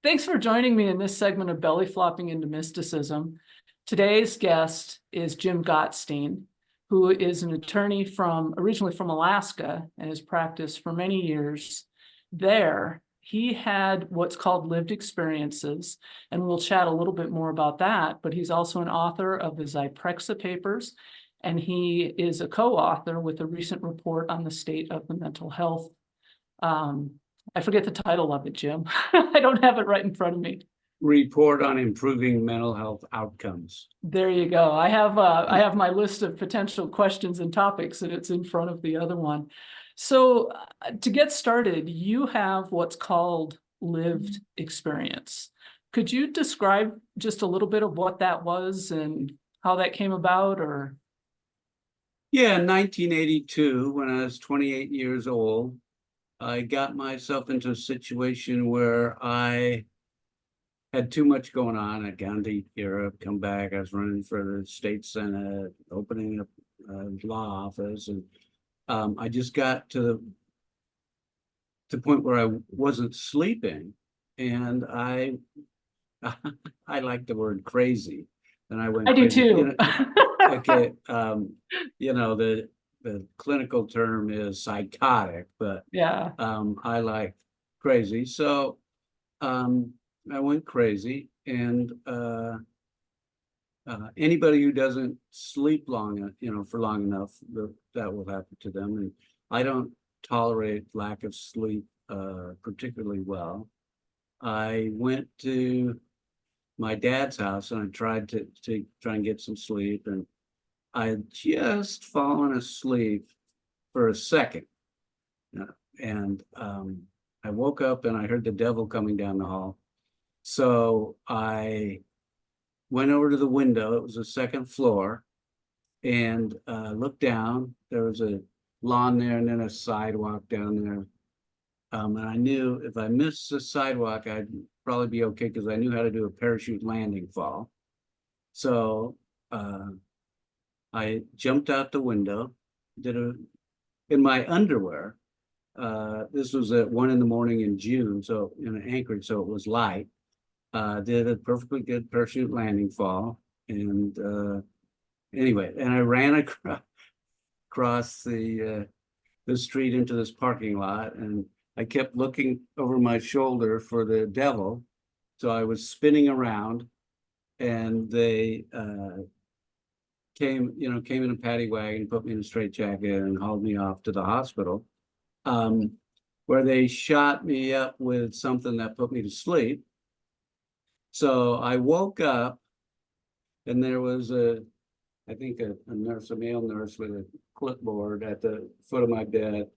Thanks for joining me in this segment of Belly Flopping into Mysticism. Today's guest is Jim Gottstein, who is an attorney originally from Alaska and has practiced for many years there. He had what's called lived experiences, and we'll chat a little bit more about that, but he's also an author of the Zyprexa Papers, and he is a co-author with a recent report on the state of the mental health. I forget the title of it, Jim. I don't have it right in front of me. Report on improving mental health outcomes. There you go. I have my list of potential questions and topics, and it's in front of the other one. So to get started, you have what's called lived experience. Could you describe just a little bit of what that was and how that came about? Or Yeah, in 1982, when I was 28 years old, I got myself into a situation where I had too much going on. I'd gone to Europe, come back. I was running for the state senate, opening up a law office, and I just got to the point where I wasn't sleeping, and I like the word crazy, and I went. I do crazy. too. Okay, the clinical term is psychotic, but Yeah. I like crazy. So I went crazy, and anybody who doesn't sleep for long enough, that will happen to them. And I don't tolerate lack of sleep particularly well. I went to my dad's house and I tried to try and get some sleep, and I had just fallen asleep for a second. And I woke up and I heard the devil coming down the hall. So I went over to the window. It was the second floor, and looked down. There was a lawn there and then a sidewalk down there. And I knew if I missed the sidewalk, I'd probably be okay because I knew how to do a parachute landing fall. So I jumped out the window, in my underwear. This was at 1 a.m. in June, so in Anchorage, so it was light. Did a perfectly good parachute landing fall, and anyway, and I ran across the street into this parking lot, and I kept looking over my shoulder for the devil. So I was spinning around, and they came in a paddy wagon, put me in a straitjacket, and hauled me off to the hospital, where they shot me up with something that put me to sleep. So I woke up, and there was I think a male nurse with a clipboard at the foot of my bed.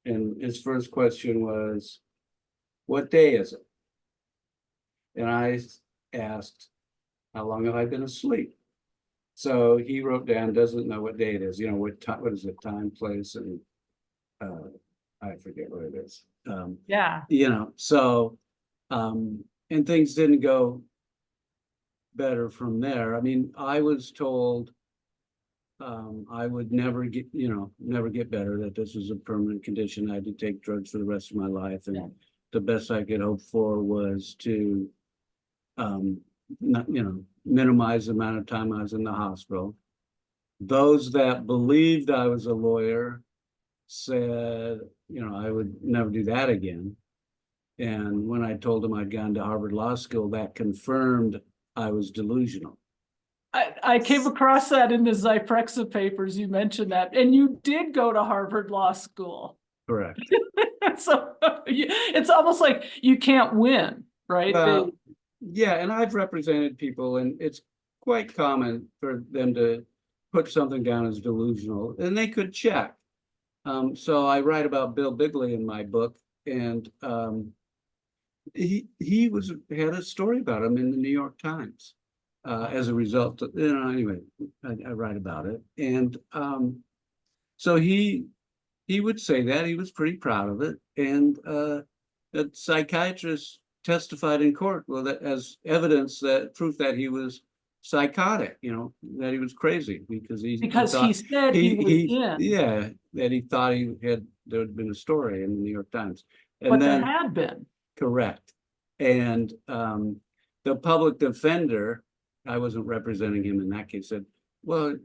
And his first question was, "What day is it?" And I asked, "How long have I been asleep?" So he wrote down, doesn't know what day it is. What is it? Time, place, and I forget what it is. Yeah. So and things didn't go better from there. I mean, I was told I would never get better, that this was a permanent condition. I had to take drugs for the rest of my life, and the best I could hope for was to minimize the amount of time I was in the hospital. Those that believed I was a lawyer said, I would never do that again. And when I told them I'd gone to Harvard Law School, that confirmed I was delusional. I came across that in the Zyprexa papers. You mentioned that, and you did go to Harvard Law School. Correct. So it's almost like you can't win, right? Yeah, and I've represented people, and it's quite common for them to put something down as delusional, and they could check. So I write about Bill Bigley in my book, and he had a story about him in the New York Times. As a result of, anyway, I write about it. And so he would say that he was pretty proud of it. And that psychiatrists testified in court, that as evidence, that proof that he was psychotic, that he was crazy, because he said that he thought there had been a story in the New York Times. And but then, there had been. Correct. And the public defender, I wasn't representing him in that case, said, well,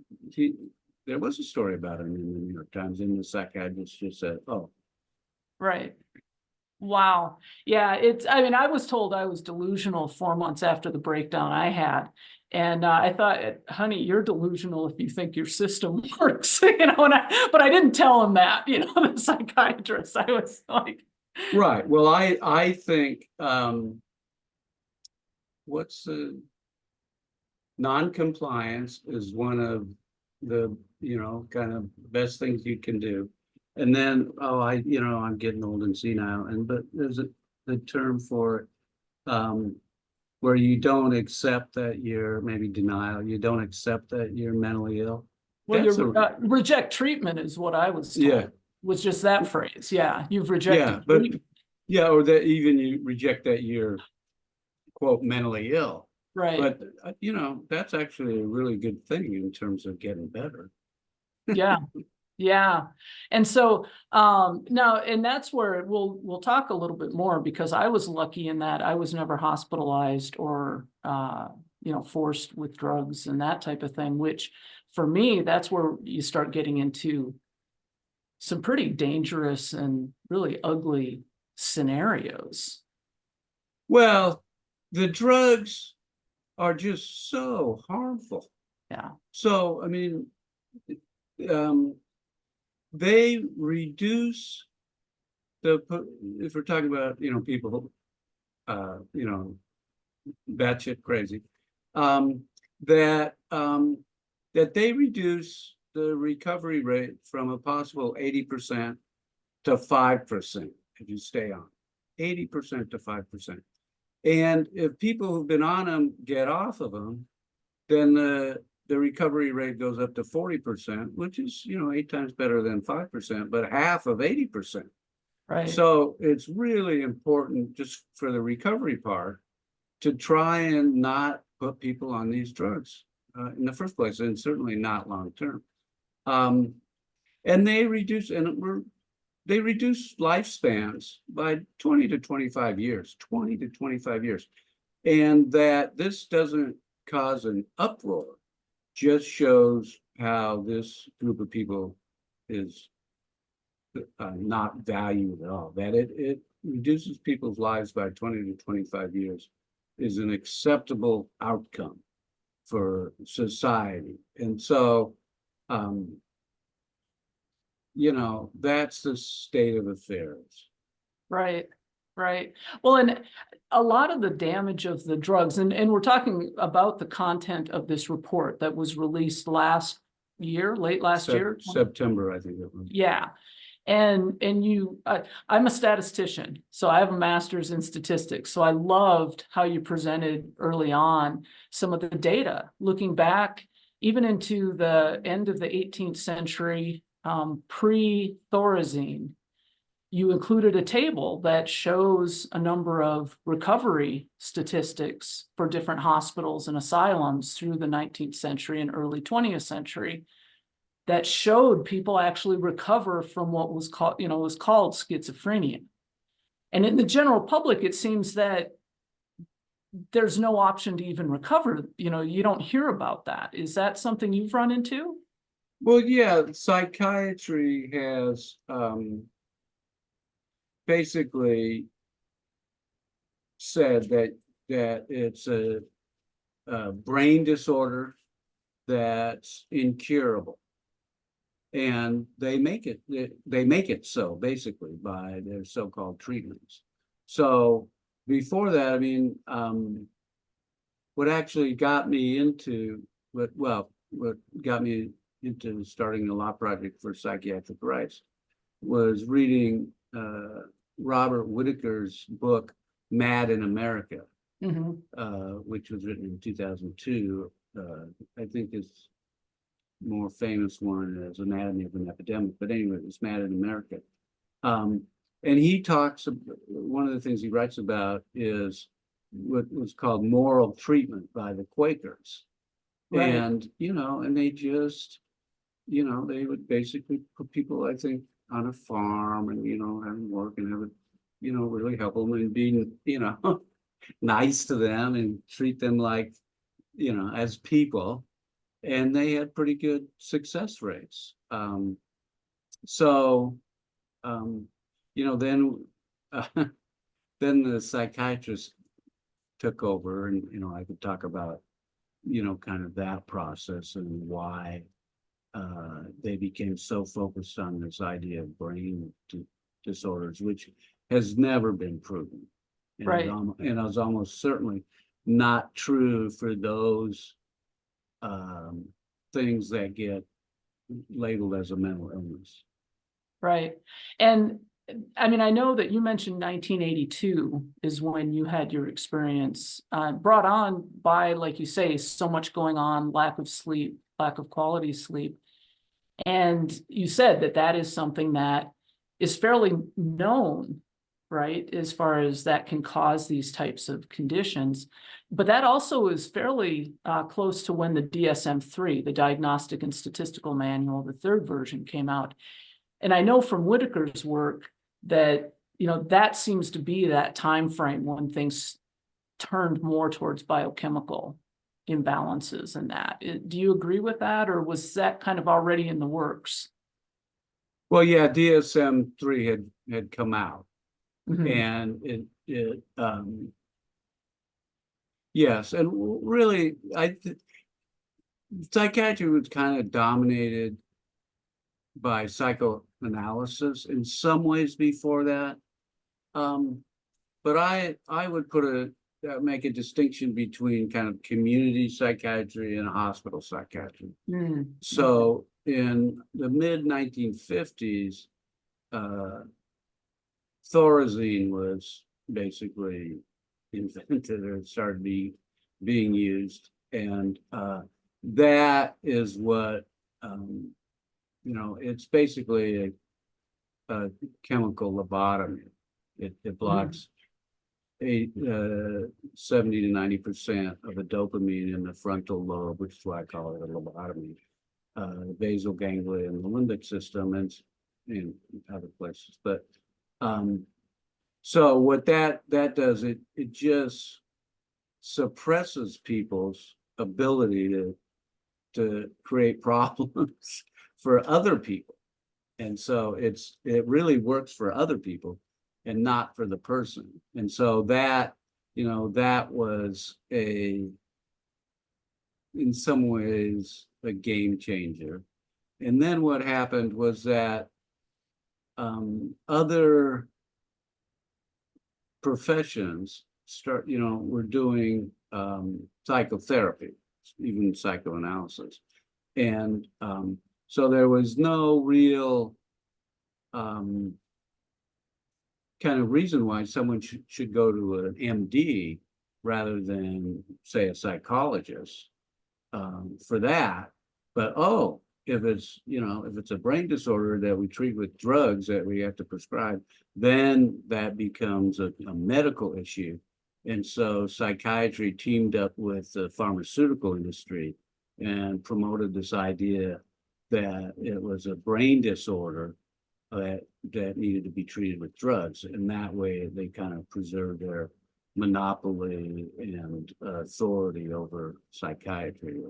there was a story about him in the New York Times, and the psychiatrist just said, oh. Right. Wow. Yeah, I mean, I was told I was delusional 4 months after the breakdown I had. And I thought, honey, you're delusional if you think your system works, but I didn't tell him that, the psychiatrist. I was like, Right. Well, I think what's the non-compliance is one of the, kind of best things you can do. And then, I'm getting old and senile, but there's the term for it, where you don't accept that maybe denial, you don't accept that you're mentally ill. well, you reject treatment is what I was told. Yeah. Was just that phrase. Yeah, you've rejected treatment. Yeah, or that even you reject that you're, quote, mentally ill. Right. But, that's actually a really good thing in terms of getting better. Yeah. Yeah. And so now, and that's where we'll talk a little bit more, because I was lucky in that I was never hospitalized or forced with drugs and that type of thing, which for me, that's where you start getting into some pretty dangerous and really ugly scenarios. Well, the drugs are just so harmful. Yeah. So, I mean, they reduce if we're talking about, people, batshit crazy, that they reduce the recovery rate from a possible 80% to 5% if you stay on 80% to 5%. And if people who've been on them get off of them, then the recovery rate goes up to 40%, which is, 8 times better than 5%, but half of 80%. Right. So it's really important, just for the recovery part, to try and not put people on these drugs in the first place, and certainly not long term. And they reduce lifespans by 20 to 25 years, 20 to 25 years. And that this doesn't cause an uproar just shows how this group of people is not valued at all. That it reduces people's lives by 20 to 25 years is an acceptable outcome for society. And so, that's the state of affairs. Right. Right. Well, and a lot of the damage of the drugs, and we're talking about the content of this report that was released last year, late last year. September, I think it was. Yeah. And I'm a statistician, so I have a master's in statistics. So I loved how you presented early on some of the data, looking back even into the end of the 18th century, pre-Thorazine. You included a table that shows a number of recovery statistics for different hospitals and asylums through the 19th century and early 20th century that showed people actually recover from what was called schizophrenia. And in the general public, it seems that there's no option to even recover. You don't hear about that. Is that something you've run into? Well, yeah, psychiatry has basically said that it's a brain disorder that's incurable, and they make it so basically by their so-called treatments. So before that, I mean, what actually got me into what got me into starting the law project for Psychiatric Rights was reading Robert Whitaker's book, Mad in America, which was written in 2002. I think his more famous one is Anatomy of an Epidemic, but anyway, it's Mad in America. And he talks, one of the things he writes about is what was called moral treatment by the Quakers. Right. And, and they just, they would basically put people, I think, on a farm and, have them work and have it, really help them and being, nice to them and treat them like, as people. And they had pretty good success rates. So, then, then the psychiatrist took over, and, I could talk about, kind of that process and why they became so focused on this idea of brain disorders, which has never been proven. And Right. and it was almost certainly not true for those things that get labeled as a mental illness. Right. And I mean, I know that you mentioned 1982 is when you had your experience, brought on by, like you say, so much going on, lack of sleep, lack of quality sleep. And you said that that is something that is fairly known, right, as far as that can cause these types of conditions. But that also is fairly close to when the DSM-3, the Diagnostic and Statistical Manual, the third version, came out. And I know from Whitaker's work that, that seems to be that time frame when things turned more towards biochemical imbalances and that. Do you agree with that, or was that kind of already in the works? Well, yeah, DSM-3 had come out, Mhm. and yes, and really, psychiatry was kind of dominated by psychoanalysis in some ways before that. But I would make a distinction between kind of community psychiatry and hospital psychiatry. Mm. So in the mid 1950s, Thorazine was basically invented or started being used, and that is what it's basically a chemical lobotomy. It blocks 70 to 90% of the dopamine in the frontal lobe, which is why I call it a lobotomy. The basal ganglia and the limbic system, and in other places. But so what that does, it just suppresses people's ability to create problems for other people. And so it really works for other people and not for the person. And so that was in some ways a game changer. And then what happened was that other professions were doing psychotherapy, even psychoanalysis. And so there was no real kind of reason why someone should go to an MD rather than, say, a psychologist for that. But if it's a brain disorder that we treat with drugs that we have to prescribe, then that becomes a medical issue. And so psychiatry teamed up with the pharmaceutical industry and promoted this idea that it was a brain disorder that needed to be treated with drugs. And that way they kind of preserved their monopoly and authority over psychiatry.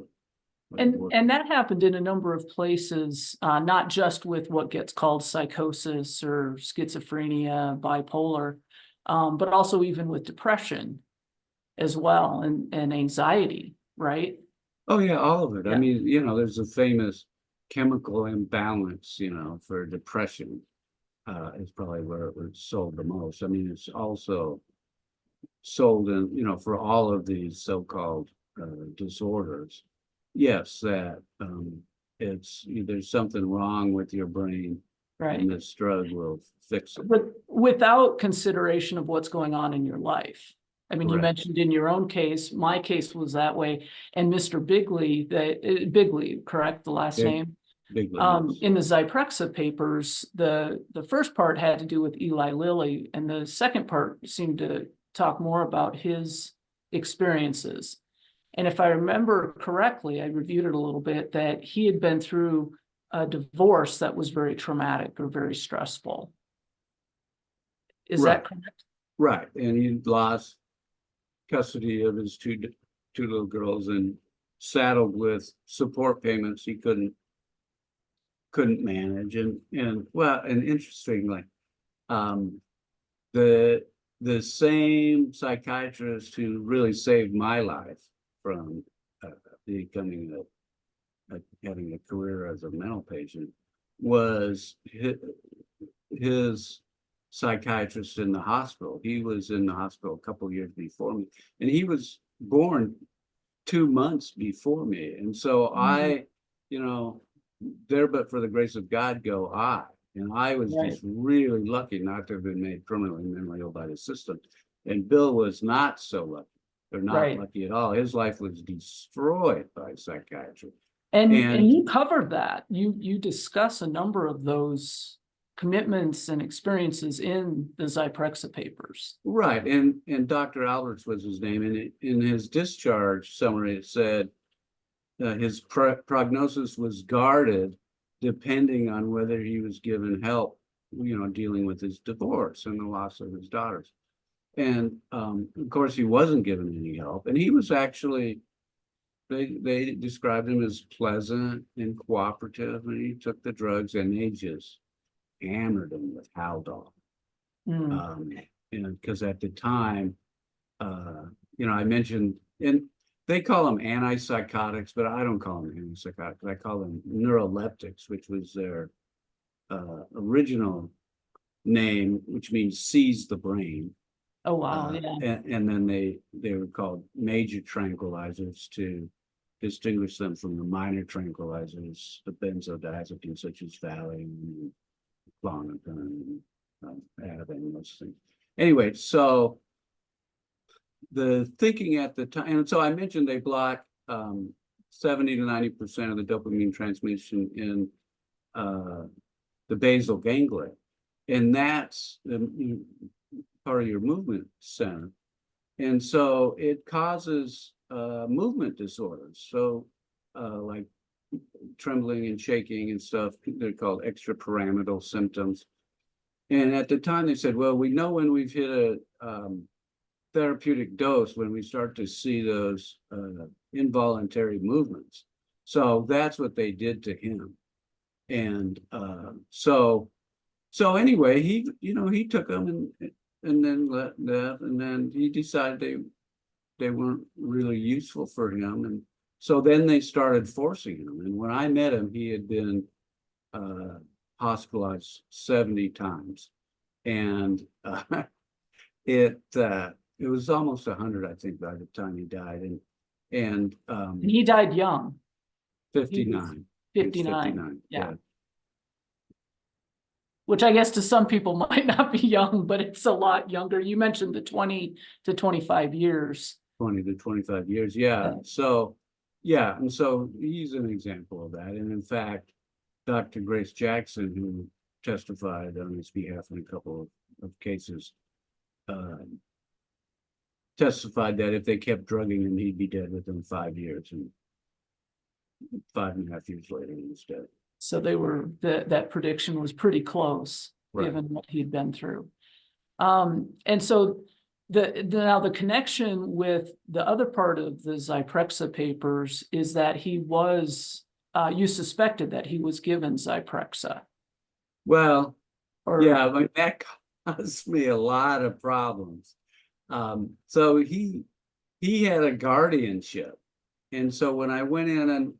And that happened in a number of places, not just with what gets called psychosis or schizophrenia, bipolar, but also even with depression as well, and anxiety, right? Oh yeah, all of it. Yeah. I mean, there's a famous chemical imbalance, for depression. Is probably where it was sold the most. I mean, it's also sold in, for all of these so-called disorders. Yes, that there's something wrong with your brain, Right. and this drug will fix it. But without consideration of what's going on in your life. I mean, you Correct. mentioned in your own case, my case was that way, and Mr. Bigley, Bigley, correct, the last name? Big In the Zyprexa papers, the first part had to do with Eli Lilly, and the second part seemed to talk more about his experiences. And if I remember correctly, I reviewed it a little bit, that he had been through a divorce that was very traumatic or very stressful. Is that correct? Right, and he lost custody of his two little girls and saddled with support payments he couldn't manage. And well, and interestingly, the same psychiatrist who really saved my life from becoming having a career as a mental patient was his psychiatrist in the hospital. He was in the hospital a couple of years before me, and he was born 2 months before me. And so I, there but for the grace of God go I. And I was just really lucky not to have been made permanently mentally ill by the system. And Bill was not so lucky. They're not lucky at all. His life was destroyed by psychiatry. And you covered that. You discuss a number of those commitments and experiences in the Zyprexa papers. Right. And Dr. Alberts was his name. And in his discharge summary, it said his prognosis was guarded depending on whether he was given help, dealing with his divorce and the loss of his daughters. And of course, he wasn't given any help. And he was actually, they described him as pleasant and cooperative, and he took the drugs, and they just hammered him with Haldol. And because at the time, I mentioned, and they call them antipsychotics, but I don't call them antipsychotics. I call them neuroleptics, which was their original name, which means seize the brain. Oh, wow. Yeah. And then they were called major tranquilizers to distinguish them from the minor tranquilizers, the benzodiazepines such as Valium, Klonopin, Ativan, those things. Anyway, so the thinking at the time, and so I mentioned they block 70 to 90% of the dopamine transmission in the basal ganglia, and that's part of your movement center, and so it causes movement disorders. So like trembling and shaking and stuff, they're called extrapyramidal symptoms. And at the time they said, well, we know when we've hit a therapeutic dose when we start to see those involuntary movements. So that's what they did to him. And so anyway, he took them and then left, and then he decided they weren't really useful for him. And so then they started forcing him. And when I met him, he had been hospitalized 70 times. And it was almost 100, I think, by the time he died. And he died young. 59. 59. Yeah. Which I guess to some people might not be young, but it's a lot younger. You mentioned the 20 to 25 years. 20 to 25 years, yeah. So, yeah, and so he's an example of that. And in fact, Dr. Grace Jackson, who testified on his behalf in a couple of cases, testified that if they kept drugging him, he'd be dead within 5 years, and 5.5 years later, he was dead. So that prediction was pretty close, given what he'd been through. And so now the connection with the other part of the Zyprexa papers is that he was, you suspected that he was given Zyprexa. Well, yeah, I mean, that caused me a lot of problems. So he had a guardianship. And so when I went in and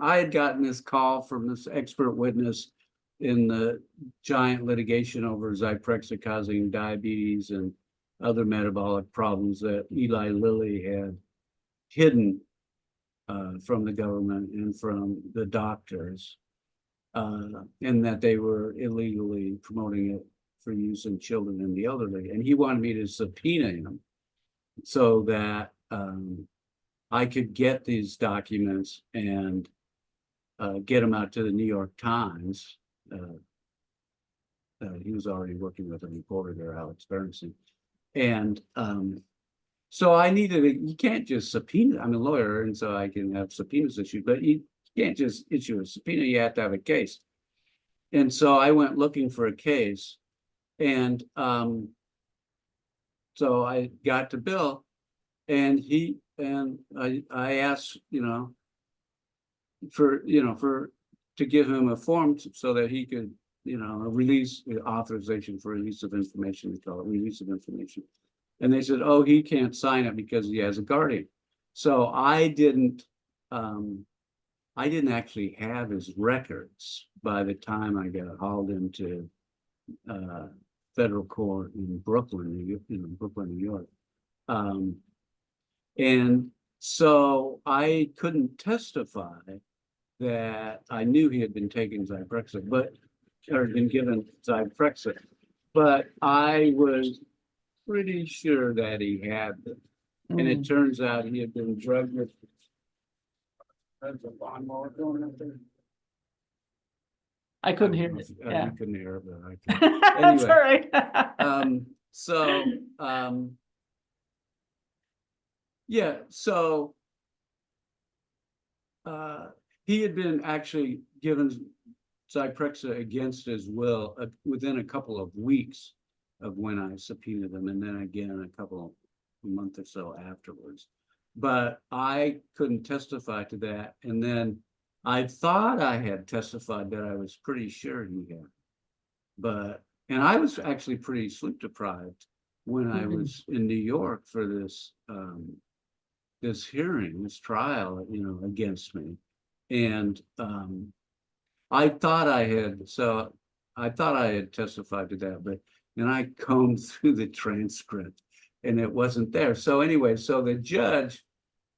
I had gotten this call from this expert witness in the giant litigation over Zyprexa causing diabetes and other metabolic problems that Eli Lilly had hidden from the government and from the doctors, and that they were illegally promoting it for use in children and the elderly. And he wanted me to subpoena him so that I could get these documents and get them out to the New York Times. He was already working with a reporter there, Alex Berenson. And so I you can't just subpoena. I'm a lawyer, and so I can have subpoenas issued, but you can't just issue a subpoena. You have to have a case. And so I went looking for a case. And so I got to Bill, and I asked, to give him a form so that he could, release authorization for release of information, they call it release of information. And they said, oh, he can't sign it because he has a guardian. So I didn't actually have his records by the time I got hauled into federal court in Brooklyn, New York. And so I couldn't testify that I knew he had been taking Zyprexa, or been given Zyprexa, but I was pretty sure that he had them. And it turns out he had been drugged with. There's a lawnmower going up there. I couldn't hear it. Yeah. You couldn't hear it, but I could. That's all right. Yeah, so he had been actually given Zyprexa against his will within a couple of weeks of when I subpoenaed him, and then again a month or so afterwards. But I couldn't testify to that, and then I thought I had testified that I was pretty sure he had, and I was actually pretty sleep deprived when I was in New York for this this hearing, this trial, against me, and I thought I had testified to that, but then I combed through the transcript and it wasn't there. So anyway, so the judge,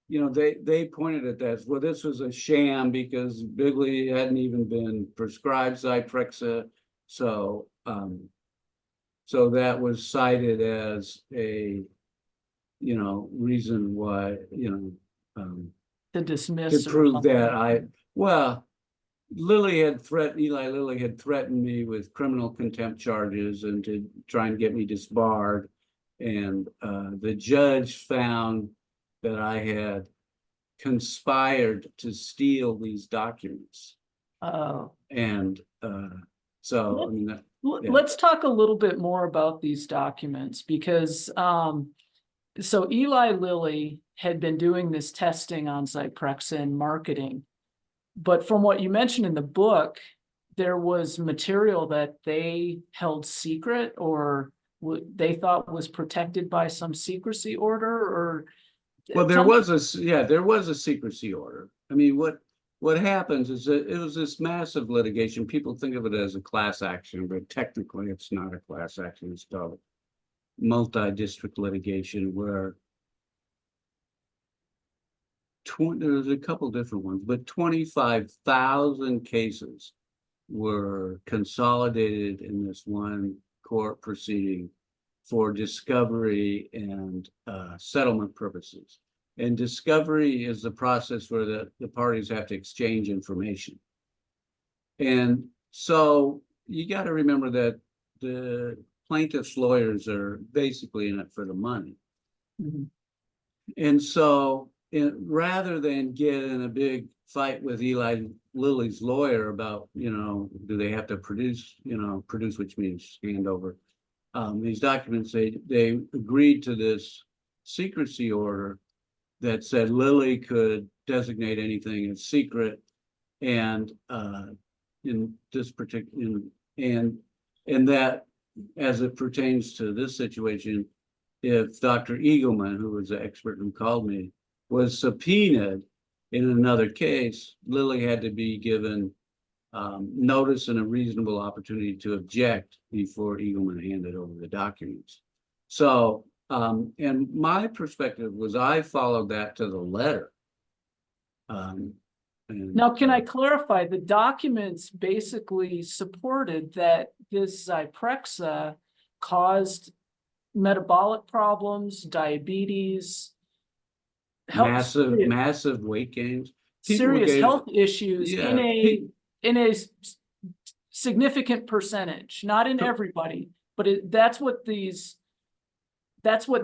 they pointed at that. Well, this was a sham because Bigley hadn't even been prescribed Zyprexa. So that was cited as a, reason why, To dismiss to prove that Eli Lilly had threatened me with criminal contempt charges and to try and get me disbarred. And the judge found that I had conspired to steal these documents. Oh. And so, Let's talk a little bit more about these documents, because so Eli Lilly had been doing this testing on Zyprexa and marketing. But from what you mentioned in the book, there was material that they held secret or they thought was protected by some secrecy order, or. Well, there was a secrecy order. I mean, what happens is that it was this massive litigation. People think of it as a class action, but technically it's not a class action. It's called multi-district litigation, where there's a couple different ones, but 25,000 cases were consolidated in this one court proceeding for discovery and settlement purposes. And discovery is the process where the parties have to exchange information. And so you got to remember that the plaintiff's lawyers are basically in it for the money. And so rather than get in a big fight with Eli Lilly's lawyer about, do they have to produce, which means hand over these documents, they agreed to this secrecy order that said Lilly could designate anything as secret, and in this particular, and that as it pertains to this situation, if Dr. Eagleman, who was the expert who called me, was subpoenaed in another case, Lilly had to be given notice and a reasonable opportunity to object before Eagleman handed over the documents. So, and my perspective was I followed that to the letter. Now, can I clarify? The documents basically supported that this Zyprexa caused metabolic problems, diabetes, massive weight gains, serious health issues in a significant percentage, not in everybody, but that's what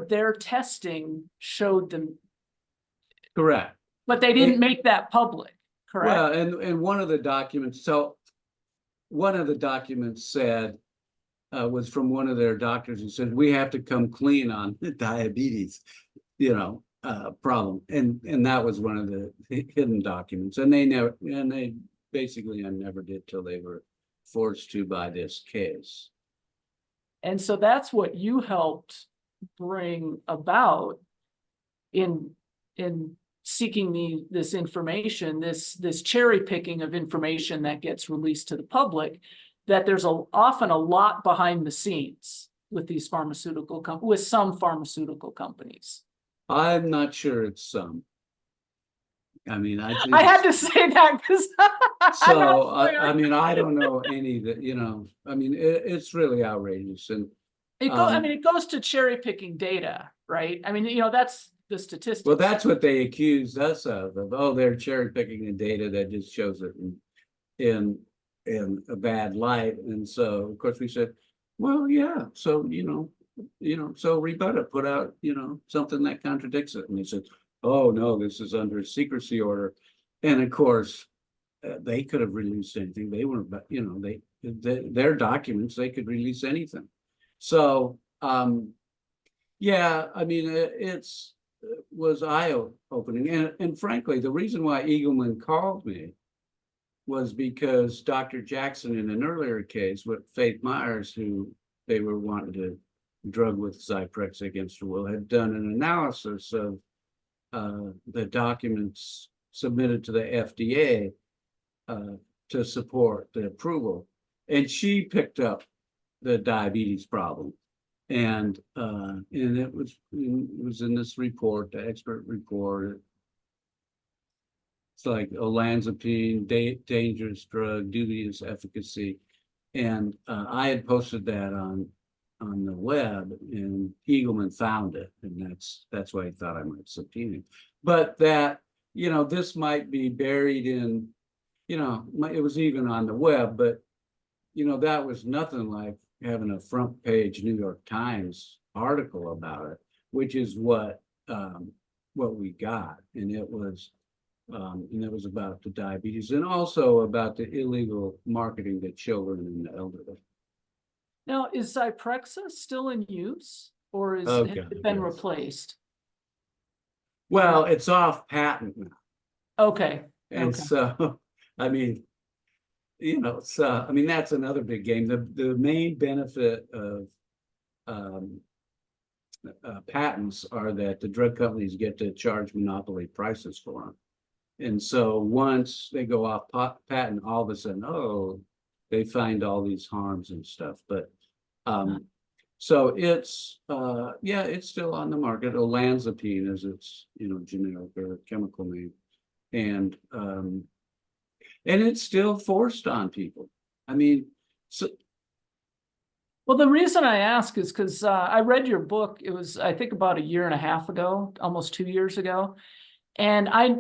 their testing showed them. Correct. But they didn't make that public, correct? Well, and one of the documents, said, was from one of their doctors who said, we have to come clean on the diabetes, problem, and that was one of the hidden documents, and they basically never did till they were forced to by this case. And so that's what you helped bring about in seeking this information, this cherry picking of information that gets released to the public, that there's often a lot behind the scenes with these with some pharmaceutical companies. I'm not sure it's some. I mean, I think I had to say that because so. I mean, I don't know any that, you know. I mean, it's really outrageous, and it goes to cherry picking data, right? I mean, you know, that's the statistics. Well, that's what they accused us of. Oh, they're cherry picking the data that just shows it in a bad light, and so of course we said, well, yeah. So so rebut it, put out something that contradicts it, and they said, oh no, this is under a secrecy order, and of course they could have released anything. They were, their documents, they could release anything. So yeah, I mean, it was eye-opening, and frankly, the reason why Eagleman called me was because Dr. Jackson, in an earlier case with Faith Myers, who they were wanting to drug with Zyprexa against her will, had done an analysis of the documents submitted to the FDA to support the approval, and she picked up the diabetes problem, and it was in this report, the expert report. It's like olanzapine, dangerous drug, dubious efficacy, and I had posted that on the web, and Eagleman found it, and that's why he thought I might subpoena him. But that this might be buried in, it was even on the web, but that was nothing like having a front page New York Times article about it, which is what we got, and it was about the diabetes, and also about the illegal marketing to children and the elderly. Now, is Zyprexa still in use, or has it been replaced? Well, it's off patent now. Okay. And so, I mean, so I mean, that's another big game. The main benefit of patents are that the drug companies get to charge monopoly prices for them. And so once they go off patent, all of a sudden, they find all these harms and stuff. But so it's it's still on the market. Olanzapine is its generic or chemical name, and it's still forced on people. I mean, well, the reason I ask is because I read your book. It was, I think, about a year and a half ago, almost 2 years ago. And I,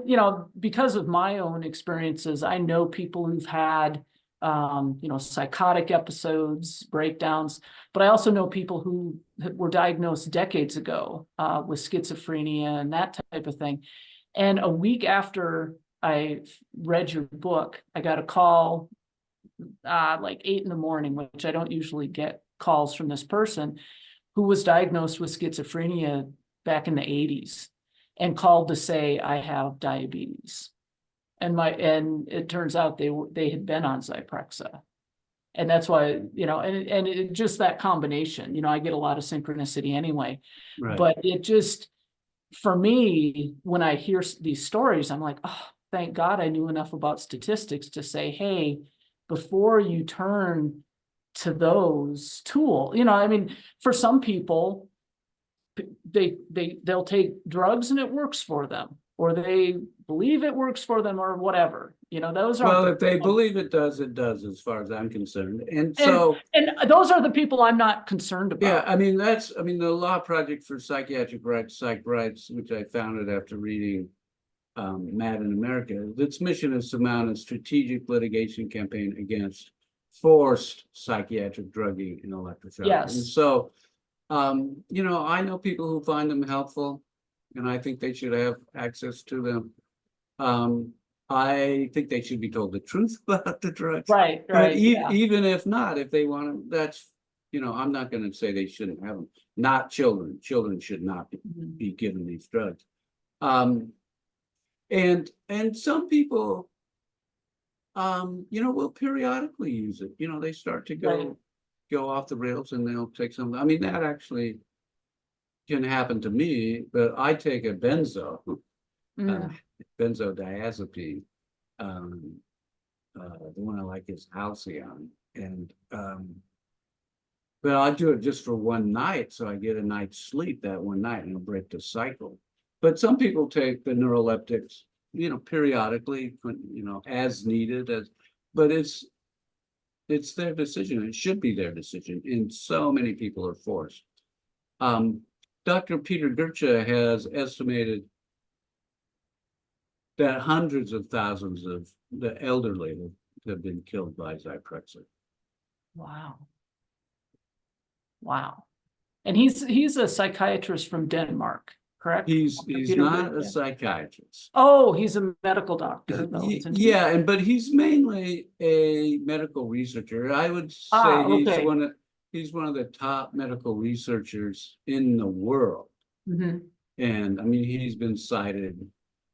because of my own experiences, I know people who've had, psychotic episodes, breakdowns, but I also know people who were diagnosed decades ago with schizophrenia and that type of thing. And a week after I read your book, I got a call like 8 a.m, which I don't usually get calls from this person, who was diagnosed with schizophrenia back in the 80s. And called to say, I have diabetes, and it turns out they had been on Zyprexa, and that's why and just that combination. I get a lot of synchronicity anyway, right. But it just, for me, when I hear these stories, I'm like, oh, thank God I knew enough about statistics to say, hey, before you turn to those tools, I mean, for some people, they'll take drugs and it works for them, or they believe it works for them, or whatever. Those are, well, if they believe it does, as far as I'm concerned. And those are the people I'm not concerned about. Yeah, I mean, the Law Project for Psychiatric Rights, PsychRights, which I founded after reading Mad in America. Its mission is to mount a strategic litigation campaign against forced psychiatric drugging and electroshock. Yes. And so I know people who find them helpful, and I think they should have access to them. I think they should be told the truth about the drugs. Right. But even if not, if they want them, that's, I'm not going to say they shouldn't have them. Not children. Children should not be given these drugs. And some people, will periodically use it. They start to go off the rails and they'll take some. I mean, that actually can happen to me, but I take a benzodiazepine. The one I like is Halcyon, and but I do it just for one night, so I get a night's sleep that one night, and I'll break the cycle. But some people take the neuroleptics, periodically, as needed, but it's their decision. It should be their decision, and so many people are forced. Dr. Peter Goetze has estimated that hundreds of thousands of the elderly have been killed by Zyprexa. Wow. Wow. And he's a psychiatrist from Denmark, correct? He's Peter not a Goetze. psychiatrist. Oh, he's a medical doctor, though, isn't he? Yeah, but he's mainly a medical researcher. I would say okay. he's one of the top medical researchers in the world. Mm-hmm. And I mean, he's been cited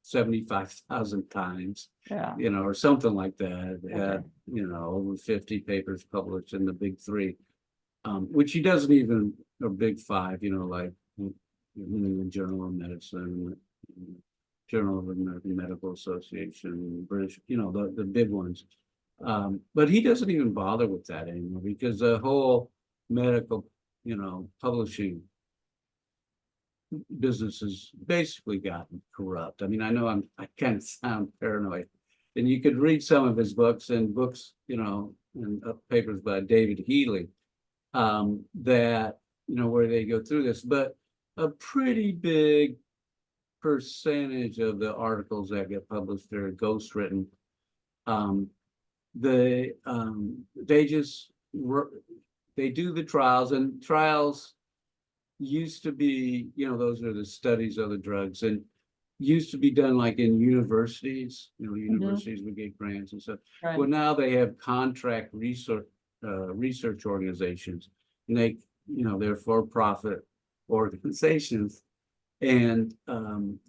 75,000 times, Yeah. Or something like that. Okay. Had, over 50 papers published in the big three, which he doesn't even, or big five, like New England Journal of Medicine, Journal of the American Medical Association, British, the big ones. But he doesn't even bother with that anymore, because the whole medical, publishing business has basically gotten corrupt. I mean, I know I kind of sound paranoid, and you could read some of his books and papers by David Healy, that, where they go through this, but a pretty big percentage of the articles that get published are ghostwritten. They do the trials, and trials used to be, those are the studies of the drugs, and used to be done like in universities. Universities would get grants and stuff. Right. Well, now they have contract research organizations, and they're for-profit organizations, and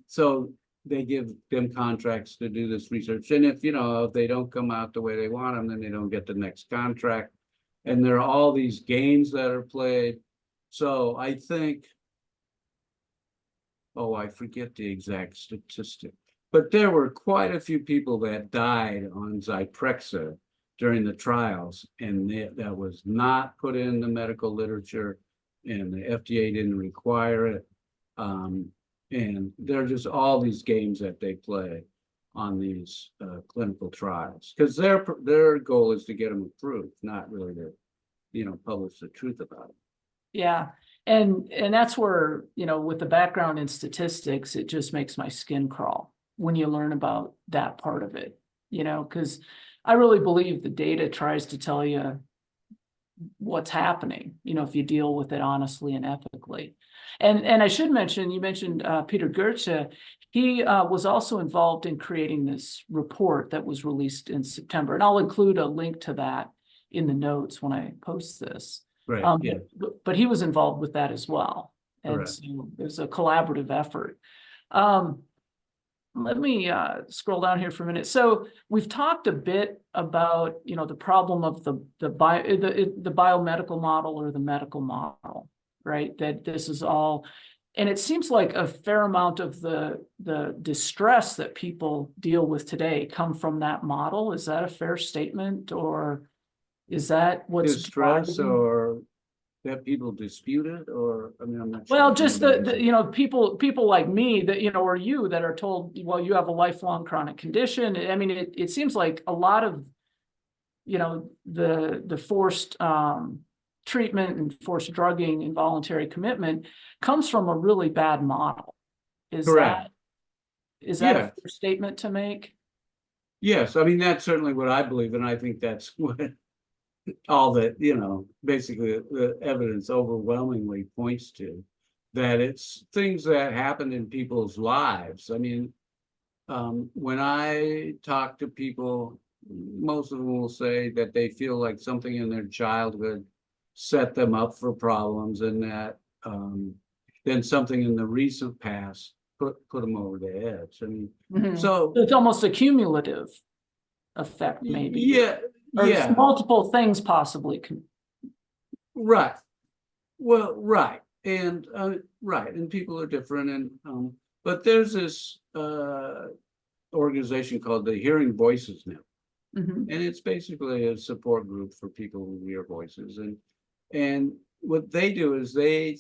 so they give them contracts to do this research. And if they don't come out the way they want them, then they don't get the next contract. And there are all these games that are played. So I think, I forget the exact statistic, but there were quite a few people that died on Zyprexa during the trials, and that was not put in the medical literature, and the FDA didn't require it. And there are just all these games that they play on these clinical trials, because their goal is to get them approved, not really to, publish the truth about it. Yeah. And that's where, with the background in statistics, it just makes my skin crawl when you learn about that part of it, because I really believe the data tries to tell you what's happening, if you deal with it honestly and ethically. And I should mention, you mentioned Peter Goetze. He was also involved in creating this report that was released in September. And I'll include a link to that in the notes when I post this. Right. Yeah. But he was involved with that as well. And Correct. so it was a collaborative effort. Let me scroll down here for a minute. So we've talked a bit about, the problem of the biomedical model or the medical model, right? That this is all, and it seems like a fair amount of the distress that people deal with today come from that model. Is that a fair statement, or is that what's distress driving? Or that people dispute it, or I mean, I'm not sure. Well, just people like me that, or you that are told, well, you have a lifelong chronic condition. I mean, it seems like a lot of, the forced treatment and forced drugging, involuntary commitment comes from a really bad model. Correct. Is Yeah. that a fair statement to make? Yes, I mean, that's certainly what I believe, and I think that's what all that, basically the evidence overwhelmingly points to, that it's things that happen in people's lives. I mean, when I talk to people, most of them will say that they feel like something in their childhood set them up for problems, and that then something in the recent past put them over the edge. I mean, Mhm. so It's almost a cumulative effect, maybe. yeah, Or yeah, multiple things possibly can. right. Well, right, and right, and people are different, and but there's this organization called the Hearing Voices Now, Mhm. and it's basically a support group for people who hear voices, and what they do is they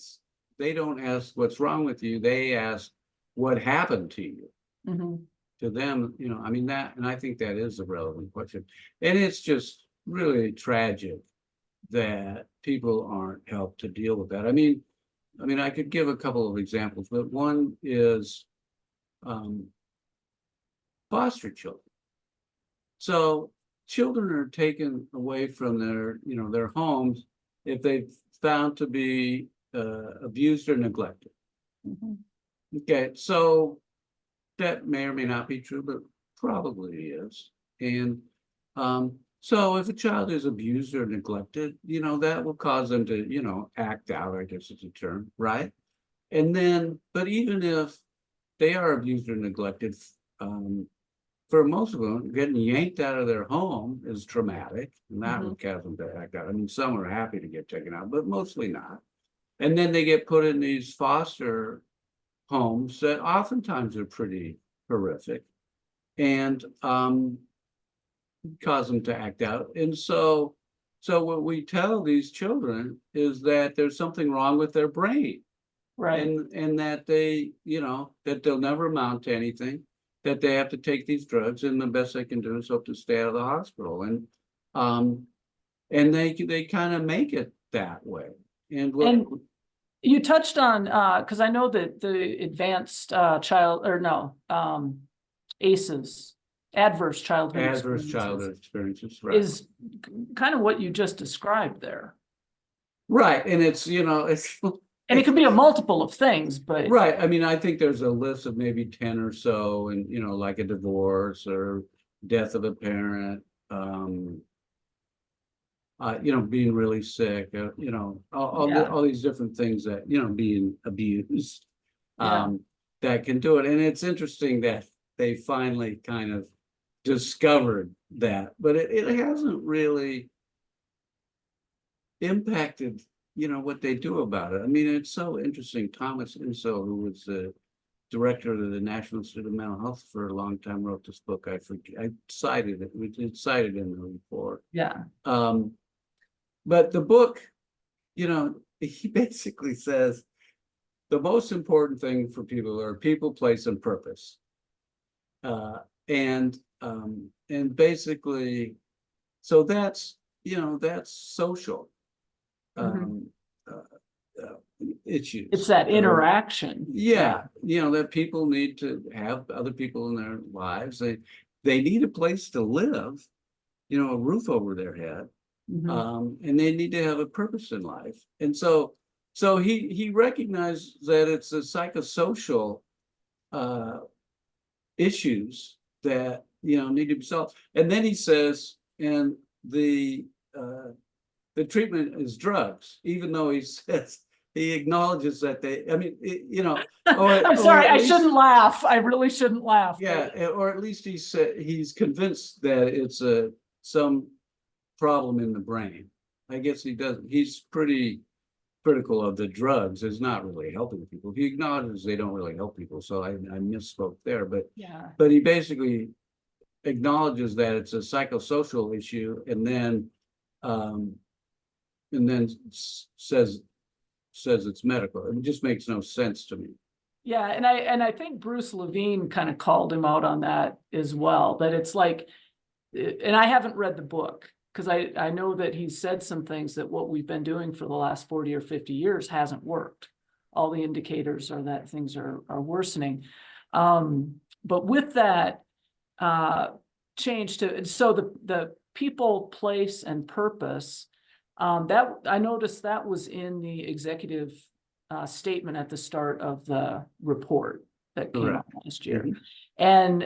don't ask what's wrong with you, they ask what happened to you. Mhm. To them, I mean that, and I think that is a relevant question, and it's just really tragic that people aren't helped to deal with that. I mean, I could give a couple of examples, but one is foster children. So children are taken away from their homes if they've found to be abused or neglected. Mhm. Okay, so that may or may not be true, but probably is. And so if a child is abused or neglected, that will cause them to, act out, I guess is a term, right? And then, but even if they are abused or neglected, for most of them, getting yanked out of their home is traumatic, and that Mhm. would cause them to act out. I mean, some are happy to get taken out, but mostly not. And then they get put in these foster homes that oftentimes are pretty horrific and cause them to act out. And so what we tell these children is that there's something wrong with their brain, Right. and that that they'll never amount to anything, that they have to take these drugs, and the best they can do is hope to stay out of the hospital. Um they kind of make it that way. And what And you touched on, because I know that the advanced child, or no, ACEs, adverse childhood adverse experiences, childhood experiences, right? is kind of what you just described there. Right, and it's And it could be a multiple of things, but right. I mean, I think there's a list of maybe 10 or so, and like a divorce or death of a parent, being really sick, yeah, all these different things that, being abused, yeah. that can do it. And it's interesting that they finally kind of discovered that, but it hasn't really impacted, what they do about it. I mean, it's so interesting. Thomas Inso, who was the director of the National Institute of Mental Health for a long time, wrote this book. I forget, I cited it. It's cited in the report. Yeah. But the book, he basically says the most important thing for people are people, place, and purpose. Uh, and basically, so that's social Mhm. uh, issues. It's that interaction. Yeah, that people need to have other people in their lives. They need a place to live, a roof over their head, Mhm. and they need to have a purpose in life. And so he recognized that it's a psychosocial uh, issues that need to be solved. And then he says, and uh, the treatment is drugs, even though he says he acknowledges that I mean, I'm or sorry, at I least, shouldn't laugh. I really shouldn't laugh. yeah, But or at least he said he's convinced that it's some problem in the brain. I guess he's pretty critical of the drugs as not really helping people. He acknowledges they don't really help people, so I misspoke there. But yeah. he basically acknowledges that it's a psychosocial issue, and then um, says it's medical. It just makes no sense to me. Yeah, and I think Bruce Levine kind of called him out on that as well, that it's like, and I haven't read the book because I know that he said some things that what we've been doing for the last 40 or 50 years hasn't worked. All the indicators are that things are worsening. But with that change to, so the people, place, and purpose, that I noticed that was in the executive statement at the start of the report that came out last year. Mhm. And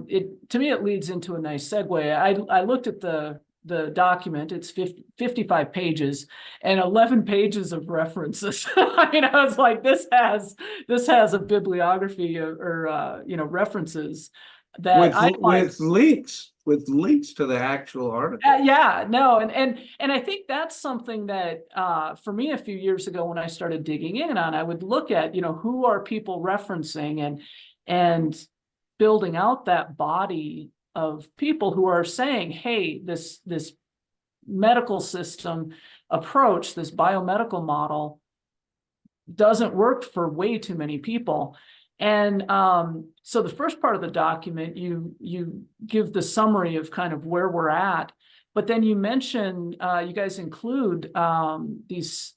it, to me, it leads into a nice segue. I looked at the the document. It's 55 pages and 11 pages of references. I was like, this has a bibliography or references that with links to the actual article. yeah, no, and I think that's something that for me a few years ago when I started digging in on, I would look at, who are people referencing and building out that body of people who are saying, hey, this medical system approach, this biomedical model doesn't work for way too many people. And so the first part of the document, you give the summary of kind of where we're at, but then you mention, you guys include these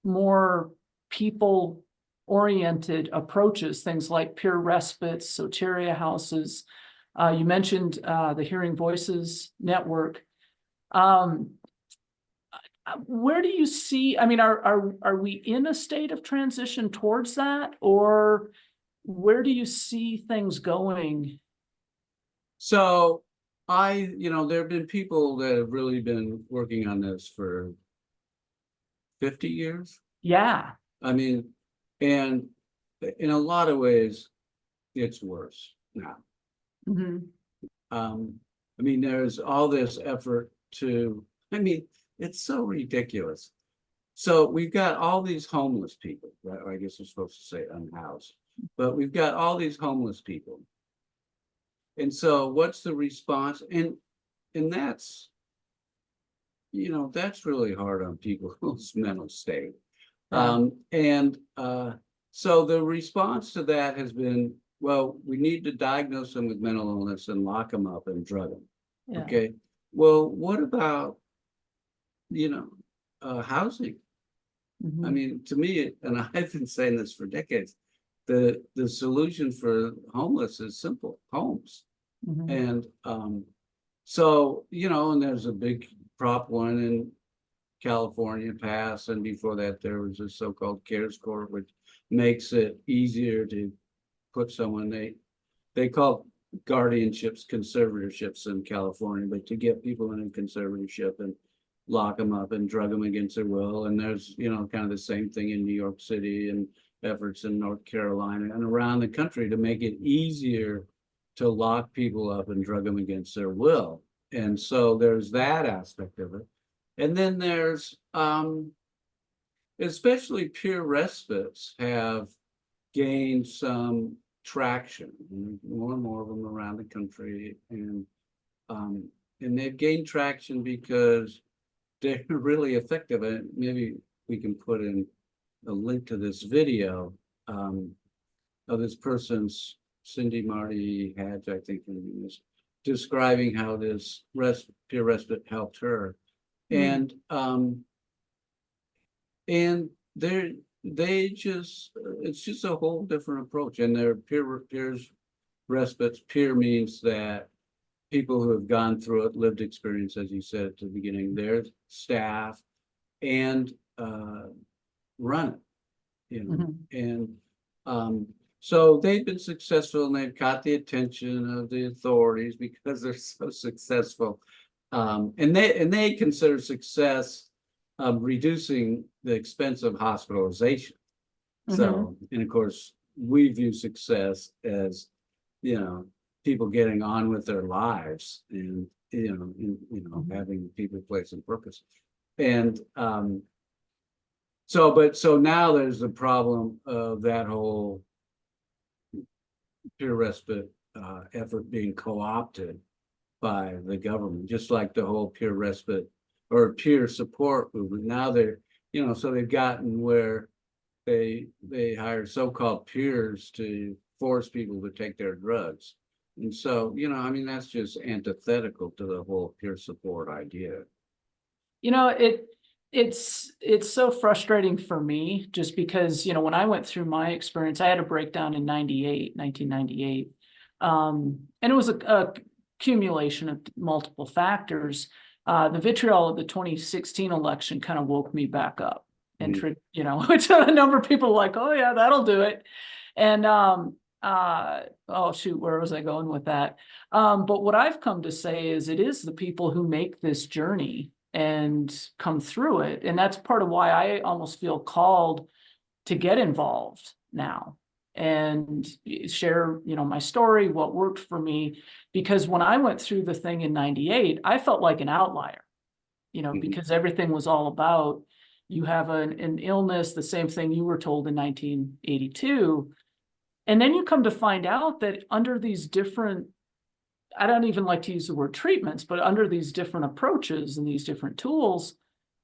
more people-oriented approaches, things like peer respites, soteria houses. You mentioned the Hearing Voices Network. Where do you see, are we in a state of transition towards that, or where do you see things going? So there have been people that have really been working on this for 50 years. Yeah. And in a lot of ways, it's worse now. Mm-hmm. There's all this effort to, it's so ridiculous. So we've got all these homeless people, right? I guess we're supposed to say unhoused, but we've got all these homeless people. And so what's the response? And that's, that's really hard on people's mental state. Yeah. So the response to that has been, well, we need to diagnose them with mental illness and lock them up and drug them. Yeah. Okay. Well, what about, housing? Mm-hmm. To me, and I've been saying this for decades, the solution for homeless is simple: homes. Mm-hmm. And so, and there's a big Prop 1 in California passed, and before that there was a so-called CARES Court, which makes it easier to put someone, they call guardianships conservatorships in California, but to get people in a conservatorship and lock them up and drug them against their will. And there's, kind of the same thing in New York City and efforts in North Carolina and around the country to make it easier to lock people up and drug them against their will. And so there's that aspect of it. And then there's, especially peer respites have gained some traction, more and more of them around the country. And they've gained traction because they're really effective. And maybe we can put in a link to this video of this person's, Cindy Marty Hadge, I think, was describing how this peer respite helped her. And it's just a whole different approach. And their peers respites, peer means that people who have gone through it, lived experience, as you said at the beginning, their staff and run it, and so they've been successful, and they've caught the attention of the authorities because they're so successful. And they consider success reducing the expense of hospitalization. So, and of course, we view success as, people getting on with their lives and, having people, place, and purpose. And so now there's the problem of that whole peer respite effort being co-opted by the government, just like the whole peer respite or peer support movement. Now they're, so they've gotten where they hire so-called peers to force people to take their drugs. And so, that's just antithetical to the whole peer support idea. It's so frustrating for me just because, when I went through my experience, I had a breakdown in 1998. And it was a accumulation of multiple factors. The vitriol of the 2016 election kind of woke me back up. And, which a number of people were like, oh yeah, that'll do it. And oh shoot, where was I going with that? But what I've come to say is it is the people who make this journey and come through it. And that's part of why I almost feel called to get involved now and share, my story, what worked for me. Because when I went through the thing in 98, I felt like an outlier, because everything was all about, you have an illness, the same thing you were told in 1982. And then you come to find out that under these different, I don't even like to use the word treatments, but under these different approaches and these different tools,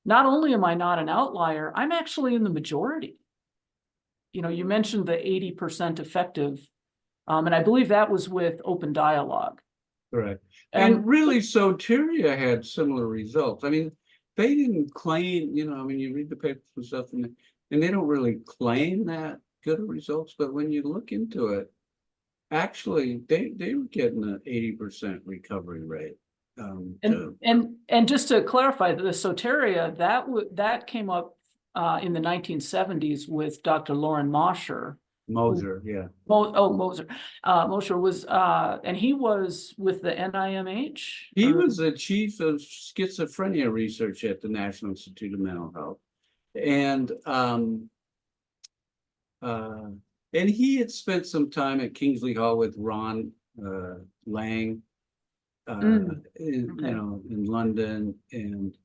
not only am I not an outlier, I'm actually in the majority. You mentioned the 80% effective, and I believe that was with open dialogue. Correct. And really, Soteria had similar results. I mean, they didn't claim, you read the papers and stuff, and they don't really claim that good results, but when you look into it, actually they were getting an 80% recovery rate. And just to clarify, the Soteria that came up in the 1970s with Dr. Lauren Mosher. Moser, yeah. Moser. Mosher was, and he was with the NIMH. He was the chief of schizophrenia research at the National Institute of Mental Health, and he had spent some time at Kingsley Hall with Ron Lang, in London, and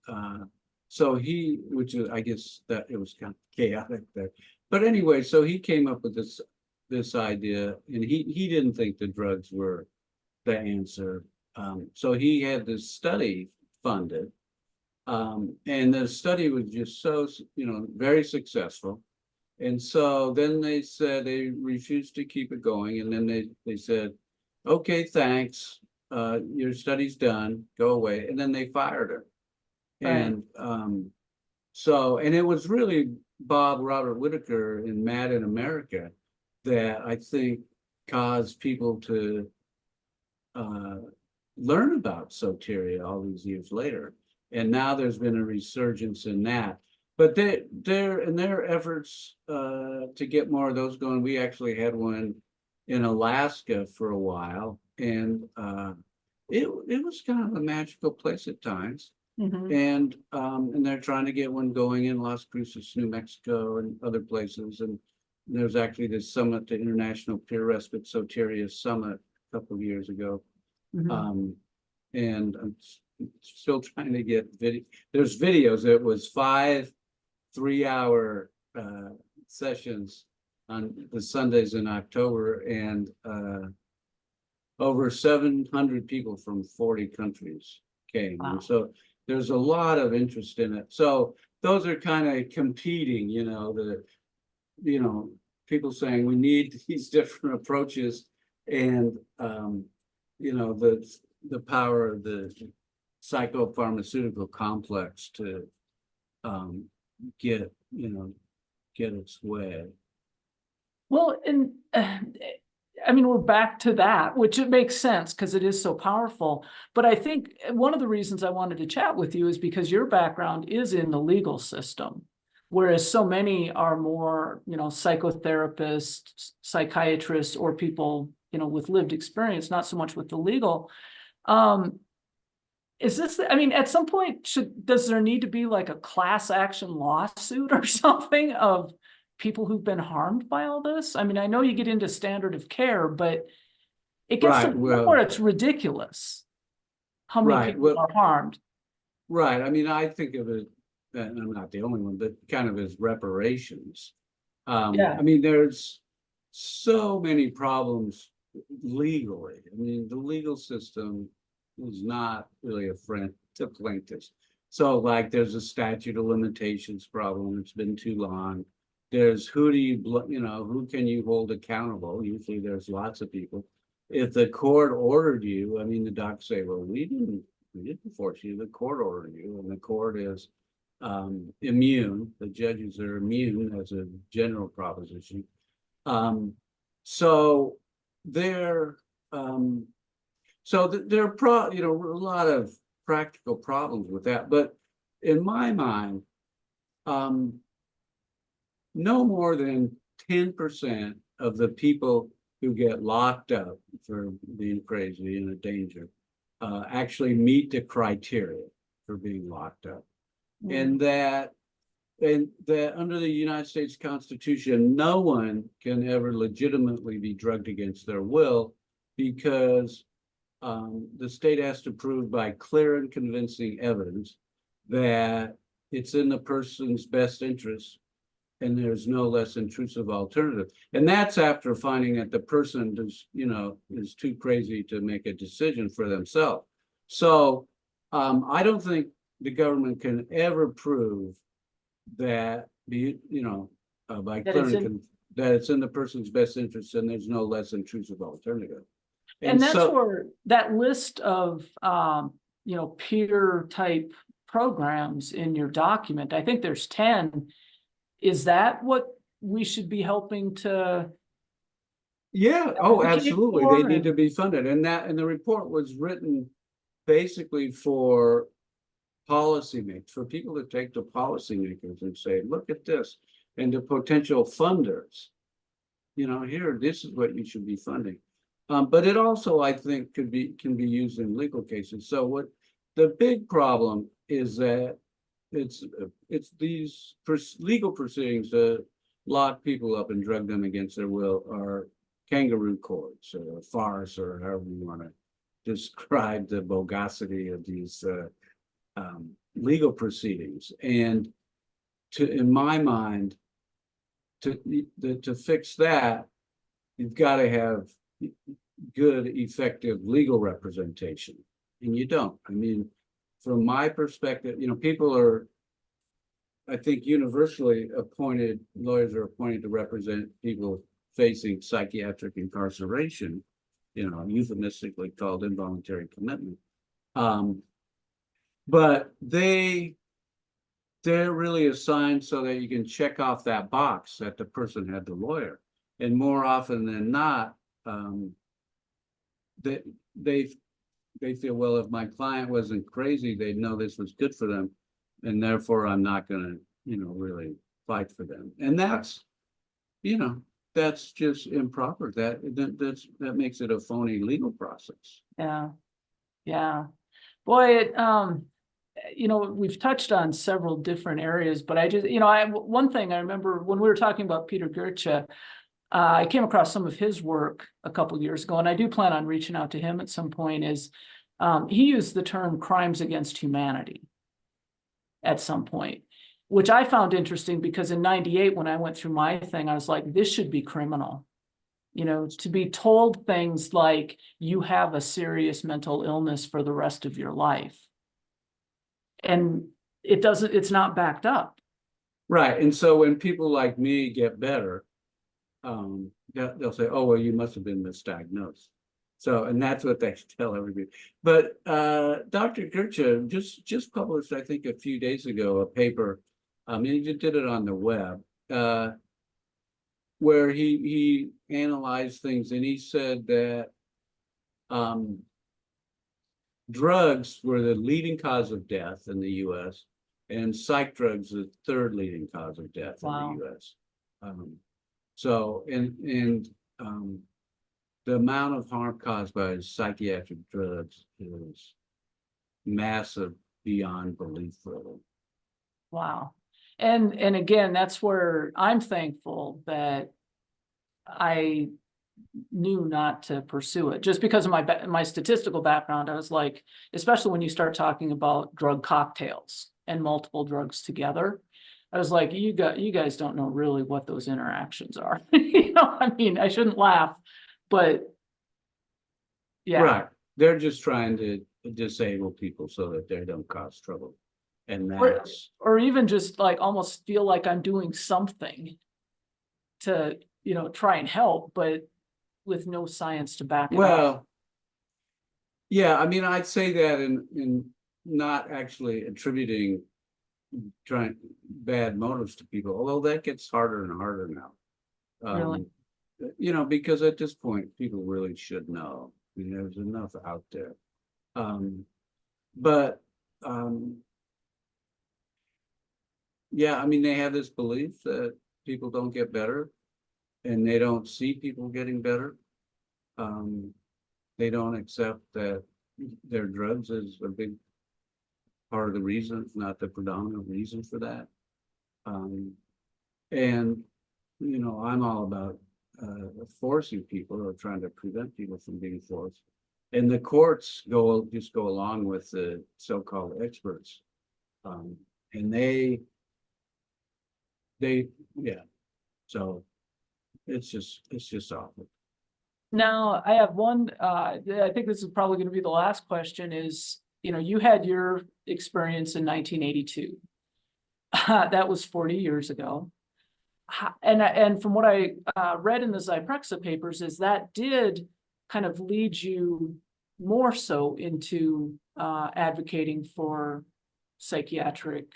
so which is, I guess that it was kind of chaotic there. But anyway, so he came up with this idea, and he didn't think the drugs were the answer. So he had this study funded, and the study was just so, very successful. And so then they said they refused to keep it going, and then they said, okay, thanks, your study's done, go away. And then they fired her. Right. And and it was really Robert Whitaker in Mad in America that I think caused people to learn about Soteria all these years later. And now there's been a resurgence in that. But in their efforts to get more of those going, we actually had one in Alaska for a while, and it was kind of a magical place at times. And they're trying to get one going in Las Cruces, New Mexico, and other places. And there's actually this summit, the International Peer Respite Soteria Summit, a couple of years ago. And I'm still trying to get video. There's videos. It was 5 3-hour sessions on the Sundays in October, and over 700 people from 40 countries came. Wow. And so there's a lot of interest in it. So those are kind of competing, people saying we need these different approaches, and the power of the psychopharmaceutical complex to get its way. Well, and I mean, we're back to that, which it makes sense because it is so powerful. But I think one of the reasons I wanted to chat with you is because your background is in the legal system, whereas so many are more, psychotherapists, psychiatrists, or people, with lived experience, not so much with the legal. Is this, I mean, at some point, does there need to be like a class action lawsuit or something of people who've been harmed by all this? I mean, I know you get into standard of care, but it gets to the point where it's ridiculous how many people are harmed. Right. I mean, I think of it, and I'm not the only one, but kind of as reparations. I mean, there's so many problems legally. I mean, the legal system is not really a friend to plaintiffs. So like there's a statute of limitations problem. It's been too long. There's who can you hold accountable? Usually there's lots of people. If the court ordered you, I mean, the docs say, well, we didn't force you, the court ordered you, and the court is immune. The judges are immune as a general proposition. So there are a lot of practical problems with that. But in my mind, no more than 10% of the people who get locked up for being crazy and a danger actually meet the criteria for being locked up. And that under the United States Constitution, no one can ever legitimately be drugged against their will, because the state has to prove by clear and convincing evidence that it's in the person's best interest and there's no less intrusive alternative. And that's after finding that the person does, is too crazy to make a decision for themselves. So I don't think the government can ever prove that by clear that it's in the person's best interest and there's no less intrusive alternative. And that's where that list of peer type programs in your document, I think there's 10. Is that what we should be helping to? Yeah, oh, absolutely. They need to be funded. And the report was written basically for policymakers, for people to take to policymakers and say, look at this, and to potential funders, here, this is what you should be funding. But it also, I think, can be used in legal cases. So what the big problem is that it's these legal proceedings that lock people up and drug them against their will are kangaroo courts or a farce, or however you want to describe the bogosity of these legal proceedings. And in my mind, to fix that, you've got to have good, effective legal representation, and you don't. I mean, from my perspective, people are, I think, universally appointed, lawyers are appointed to represent people facing psychiatric incarceration, euphemistically called involuntary commitment. But they're really assigned so that you can check off that box that the person had the lawyer. And more often than not, they feel, well, if my client wasn't crazy, they'd know this was good for them, and therefore I'm not going to, really fight for them. And that's just improper. That makes it a phony legal process. Yeah. Boy, we've touched on several different areas, but I just, one thing I remember when we were talking about Peter Goethe, I came across some of his work a couple of years ago, and I do plan on reaching out to him at some point. Is he used the term crimes against humanity at some point, which I found interesting, because in '98, when I went through my thing, I was like, this should be criminal. To be told things like you have a serious mental illness for the rest of your life, and it's not backed up. Right. And so when people like me get better, they'll say, oh, well, you must have been misdiagnosed. So, and that's what they tell everybody. But Dr. Goethe just published, I think, a few days ago, a paper. He just did it on the web, where he analyzed things, and he said that drugs were the leading cause of death in the U.S., and psych drugs the third leading cause of death in the U.S. So, the amount of harm caused by psychiatric drugs is massive beyond belief, really. Wow. And again, that's where I'm thankful that I knew not to pursue it, just because of my statistical background. I was like, especially when you start talking about drug cocktails and multiple drugs together, I was like, you guys don't know really what those interactions are. I mean, I shouldn't laugh, but yeah. Right. They're just trying to disable people so that they don't cause trouble. And that's or even just like almost feel like I'm doing something to, try and help, but with no science to back it up. Well, yeah, I mean, I'd say that in not actually attributing bad motives to people, although that gets harder and harder now. Really? Because at this point, people really should know. I mean, there's enough out there. Yeah, I mean, they have this belief that people don't get better, and they don't see people getting better. They don't accept that their drugs is a big part of the reason, not the predominant reason for that. And, you know, I'm all about forcing people or trying to prevent people from being forced. And the courts just go along with the so-called experts. And they, yeah, so it's just awful. Now, I have one, I think this is probably going to be the last question is, you know, you had your experience in 1982. That was 40 years ago. And from what I read in the Zyprexa papers is that did kind of lead you more so into advocating for psychiatric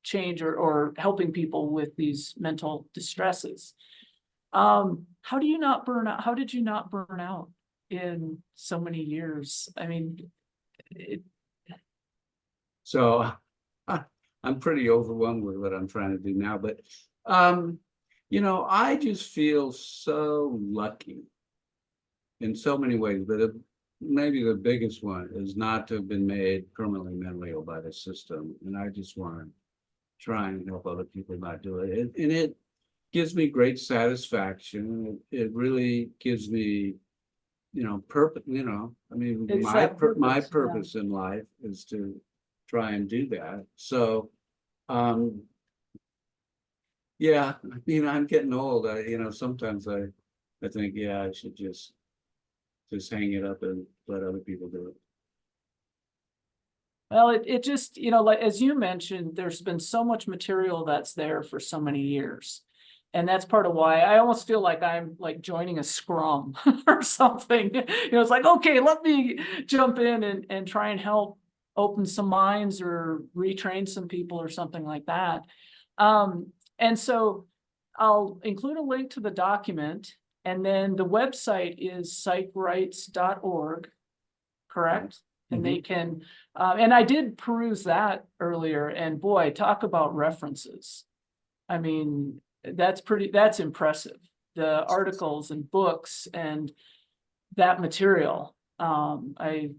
change or helping people with these mental distresses. How do you not burn out? How did you not burn out in so many years? I mean, So I'm pretty overwhelmed with what I'm trying to do now, but you know, I just feel so lucky in so many ways, but maybe the biggest one is not to have been made permanently mentally ill by the system. And I just want to try and help other people not do it. And it gives me great satisfaction. It really gives me, you know, purpose, you know, I mean, It's my that purpose, yeah. purpose in life is to try and do that. So, yeah, I mean, I'm getting old. You know, sometimes I think, yeah, I should just hang it up and let other people do it. well, it just, you know, like as you mentioned, there's been so much material that's there for so many years. And that's part of why I almost feel like I'm like joining a scrum or something. You know, it's like, okay, let me jump in and try and help open some minds or retrain some people or something like that. And so I'll include a link to the document, and then the website is psychrights.org, correct? And they can, and I did peruse that earlier, and boy, talk about references. I mean, that's impressive. The articles and books and that material. I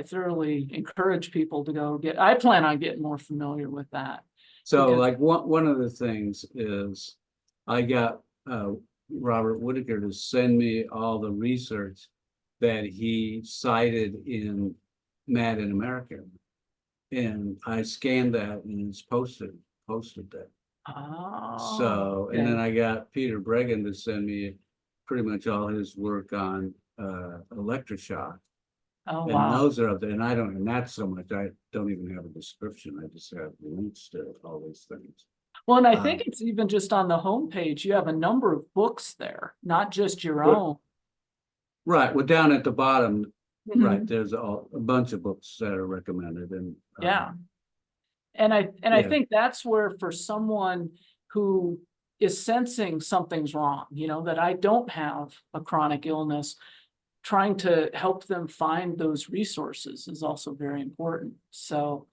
thoroughly encourage people to go I plan on getting more familiar with that. So because, like one of the things is I got Robert Whitaker to send me all the research that he cited in Mad in America. And I scanned that and it's posted that. oh, So, and okay. then I got Peter Bregan to send me pretty much all his work on electroshock. Oh, And wow. those are up there, and I don't, and that's so much, I don't even have a description, I just have links to all these things. Well, and I think it's even just on the homepage, you have a number of books there, not just your own. Right, well, down at the bottom, Mhm. right, there's a bunch of books that are recommended, and Yeah. And I yeah. think that's where for someone who is sensing something's wrong, you know, that I don't have a chronic illness, trying to help them find those resources is also very important. So,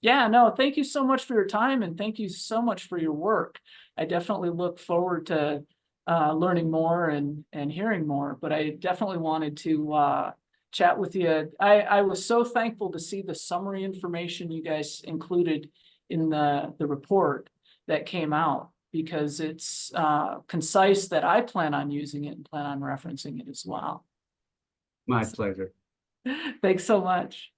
yeah, no, thank you so much for your time, and thank you so much for your work. I definitely look forward to learning more and hearing more, but I definitely wanted to chat with you. I was so thankful to see the summary information you guys included in the report that came out, because it's concise, that I plan on using it and plan on referencing it as well. My pleasure. Thanks so much.